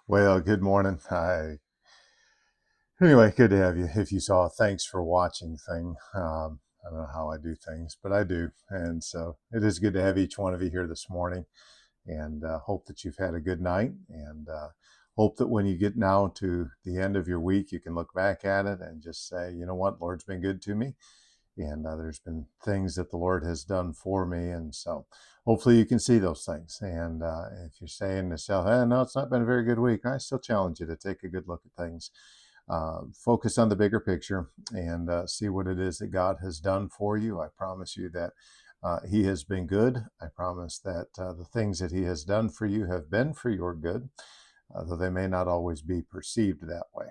Well, good morning. Hi. Anyway, good to have you. If you saw a thanks for watching thing, I don't know how I do things, but I do. And so it is good to have each one of you here this morning, and hope that you've had a good night, and hope that when you get now to the end of your week, you can look back at it and just say, you know what, Lord's been good to me. And there's been things that the Lord has done for me. And so hopefully you can see those things. And if you're saying to yourself, no, it's not been a very good week, I still challenge you to take a good look at things. Focus on the bigger picture and see what it is that God has done for you. I promise you that He has been good. I promise that the things that He has done for you have been for your good, though they may not always be perceived that way.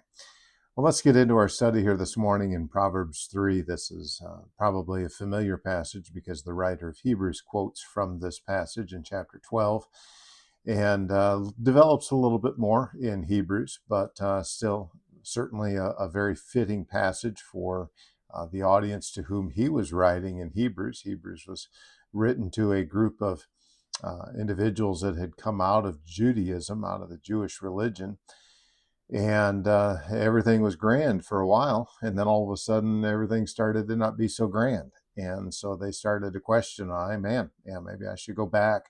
Well, let's get into our study here this morning in Proverbs 3. This is probably a familiar passage because the writer of Hebrews quotes from this passage in chapter 12 and develops a little bit more in Hebrews, but still certainly a very fitting passage for the audience to whom he was writing in Hebrews. Hebrews was written to a group of individuals that had come out of Judaism, out of the Jewish religion, and everything was grand for a while, and then all of a sudden everything started to not be so grand, and so they started to question, man, yeah, maybe I should go back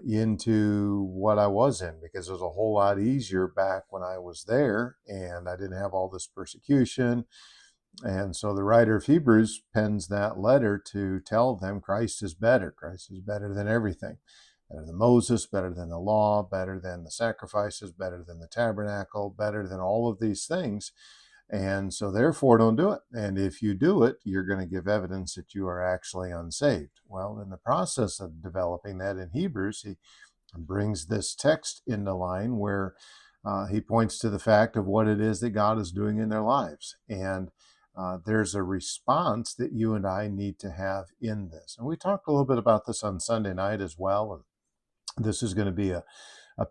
into what I was in, because it was a whole lot easier back when I was there and I didn't have all this persecution. And so the writer of Hebrews pens that letter to tell them Christ is better. Christ is better than everything. Better than Moses, better than the law, better than the sacrifices, better than the tabernacle, better than all of these things. And so therefore don't do it. And if you do it, you're going to give evidence that you are actually unsaved. Well, in the process of developing that in Hebrews, he brings this text into line where he points to the fact of what it is that God is doing in their lives. And there's a response that you and I need to have in this. And we talked a little bit about this on Sunday night as well. And this is going to be a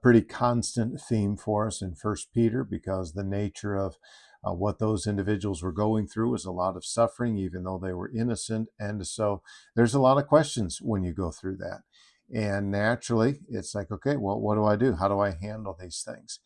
pretty constant theme for us in First Peter, because the nature of what those individuals were going through was a lot of suffering, even though they were innocent. And so there's a lot of questions when you go through that. And naturally, it's like, okay, well, what do I do? How do I handle these things?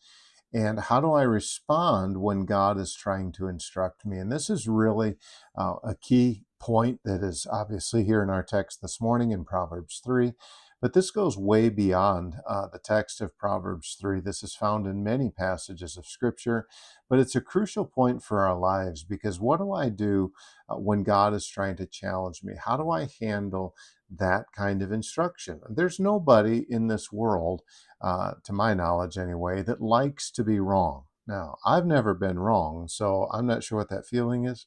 And how do I respond when God is trying to instruct me? And this is really a key point that is obviously here in our text this morning in Proverbs 3. But this goes way beyond the text of Proverbs 3. This is found in many passages of Scripture, but it's a crucial point for our lives, because what do I do when God is trying to challenge me? How do I handle that kind of instruction? There's nobody in this world, to my knowledge anyway, that likes to be wrong. Now, I've never been wrong, so I'm not sure what that feeling is.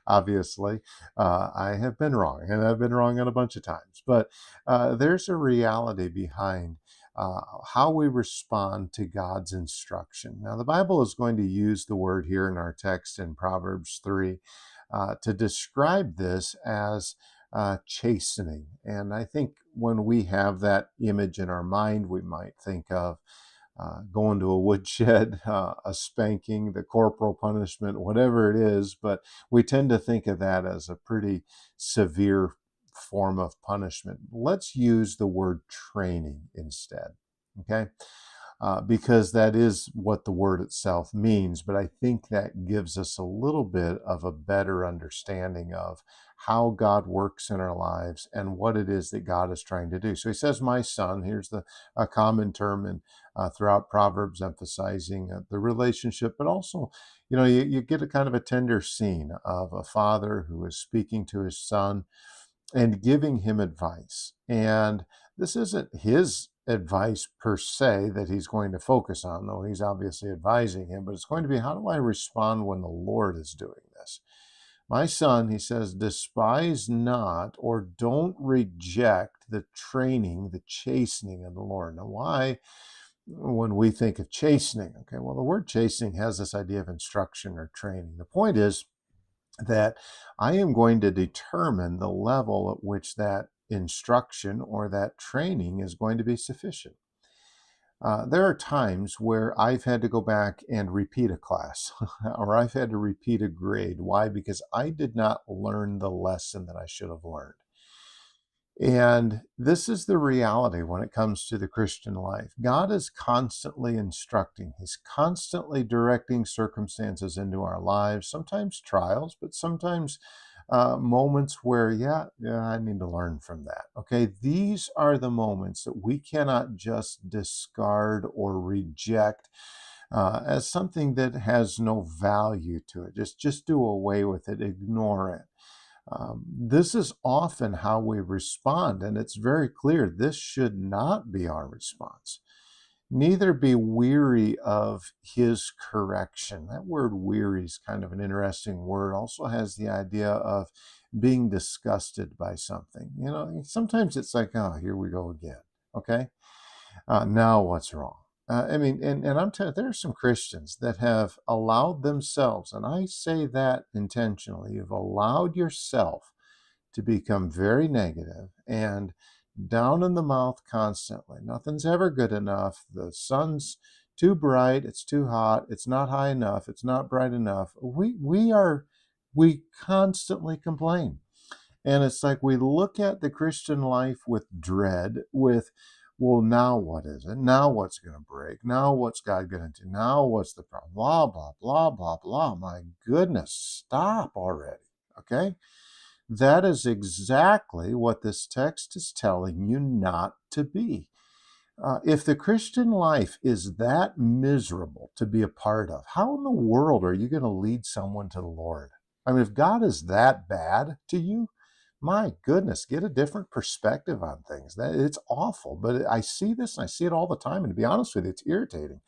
Obviously, I have been wrong, and I've been wrong on a bunch of times. But there's a reality behind how we respond to God's instruction. Now, the Bible is going to use the word here in our text in Proverbs 3 to describe this as chastening. And I think when we have that image in our mind, we might think of going to a woodshed, a spanking, the corporal punishment, whatever it is. But we tend to think of that as a pretty severe form of punishment. Let's use the word training instead, okay? Because that is what the word itself means. But I think that gives us a little bit of a better understanding of how God works in our lives and what it is that God is trying to do. So he says, my son, here's a common term in throughout Proverbs, emphasizing the relationship, but also, you get a kind of a tender scene of a father who is speaking to his son and giving him advice. And this isn't his advice per se that he's going to focus on, though he's obviously advising him, but it's going to be, how do I respond when the Lord is doing this? My son, he says, despise not or don't reject the training, the chastening of the Lord. Now, why, when we think of chastening? Okay, well, the word chastening has this idea of instruction or training. The point is that I am going to determine the level at which that instruction or that training is going to be sufficient. There are times where I've had to go back and repeat a class or I've had to repeat a grade. Why? Because I did not learn the lesson that I should have learned. And this is the reality when it comes to the Christian life. God is constantly instructing. He's constantly directing circumstances into our lives, sometimes trials, but sometimes moments where, yeah, I need to learn from that. Okay, these are the moments that we cannot just discard or reject as something that has no value to it. Just do away with it, ignore it. This is often how we respond, and it's very clear this should not be our response. Neither be weary of his correction. That word weary is kind of an interesting word. Also has the idea of being disgusted by something. You know, sometimes it's like, oh, here we go again. Okay. Now what's wrong? I mean, and I'm telling you, there are some Christians that have allowed themselves, and I say that intentionally, you've allowed yourself to become very negative and down in the mouth constantly. Nothing's ever good enough. The sun's too bright. It's too hot. It's not high enough. It's not bright enough. We constantly complain. And it's like we look at the Christian life with dread, with, well, now what is it? Now what's going to break? Now what's God going to do? Now what's the problem? Blah, blah, blah, blah, blah. My goodness, stop already. Okay? That is exactly what this text is telling you not to be. If the Christian life is that miserable to be a part of, how in the world are you going to lead someone to the Lord? I mean, if God is that bad to you, my goodness, get a different perspective on things. That it's awful, but I see this and I see it all the time. And to be honest with you, it's irritating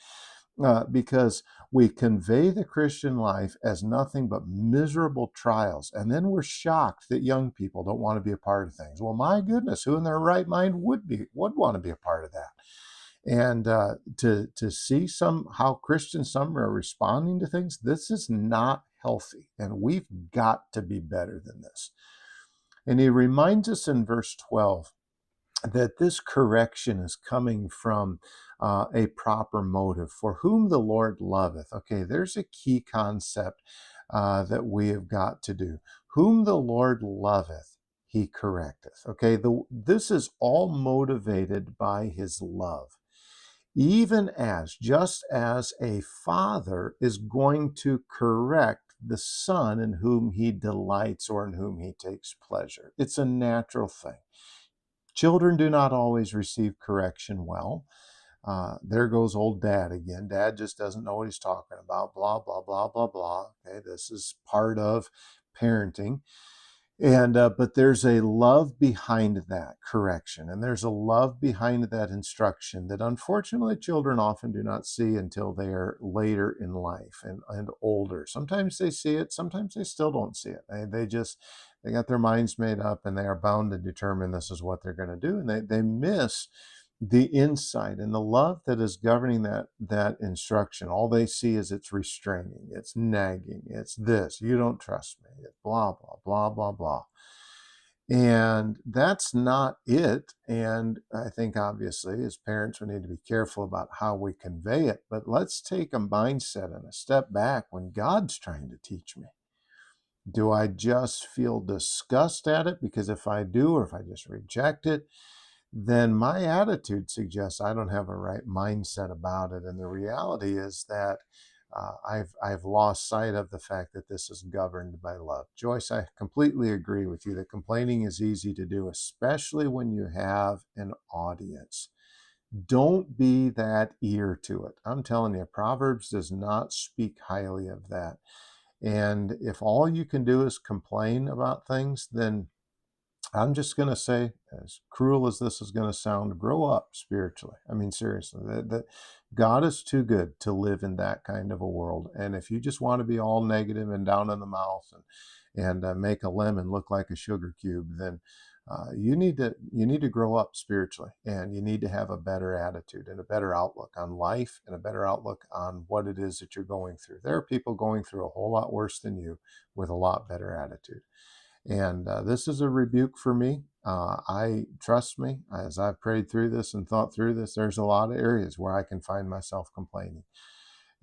because we convey the Christian life as nothing but miserable trials. And then we're shocked that young people don't want to be a part of things. Well, my goodness, who in their right mind would want to be a part of that? And to see how Christians, some are responding to things, this is not healthy. And we've got to be better than this. And he reminds us in verse 12 that this correction is coming from a proper motive. For whom the Lord loveth. Okay, there's a key concept that we have got to do. Whom the Lord loveth, he correcteth. Okay, this is all motivated by his love. Just as a father is going to correct the son in whom he delights or in whom he takes pleasure. It's a natural thing. Children do not always receive correction well. There goes old dad again. Dad just doesn't know what he's talking about. Blah, blah, blah, blah, blah. Okay, this is part of parenting. And but there's a love behind that correction, and there's a love behind that instruction that unfortunately children often do not see until they are later in life and older. Sometimes they see it, sometimes they still don't see it. They got their minds made up and they are bound to determine this is what they're going to do, and they miss the insight and the love that is governing that instruction. All they see is it's restraining, it's nagging, it's this, you don't trust me, it's blah, blah, blah, blah, blah. And that's not it. And I think obviously as parents, we need to be careful about how we convey it. But let's take a mindset and a step back when God's trying to teach me. Do I just feel disgust at it? Because if I do, or if I just reject it, then my attitude suggests I don't have a right mindset about it. And the reality is that I've lost sight of the fact that this is governed by love. Joyce, I completely agree with you that complaining is easy to do, especially when you have an audience. Don't be that ear to it. I'm telling you, Proverbs does not speak highly of that. And if all you can do is complain about things, then I'm just going to say, as cruel as this is going to sound, grow up spiritually. I mean, seriously, that God is too good to live in that kind of a world. And if you just want to be all negative and down in the mouth and make a lemon look like a sugar cube, then you need to grow up spiritually, and you need to have a better attitude and a better outlook on life and a better outlook on what it is that you're going through. There are people going through a whole lot worse than you with a lot better attitude. And this is a rebuke for me. Trust me, as I've prayed through this and thought through this, there's a lot of areas where I can find myself complaining.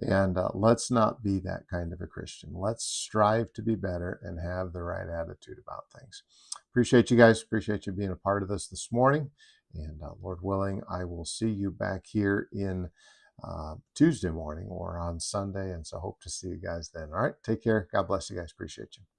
And let's not be that kind of a Christian. Let's strive to be better and have the right attitude about things. Appreciate you guys. Appreciate you being a part of this morning. And Lord willing, I will see you back here in Tuesday morning or on Sunday. And so hope to see you guys then. All right. Take care. God bless you guys. Appreciate you.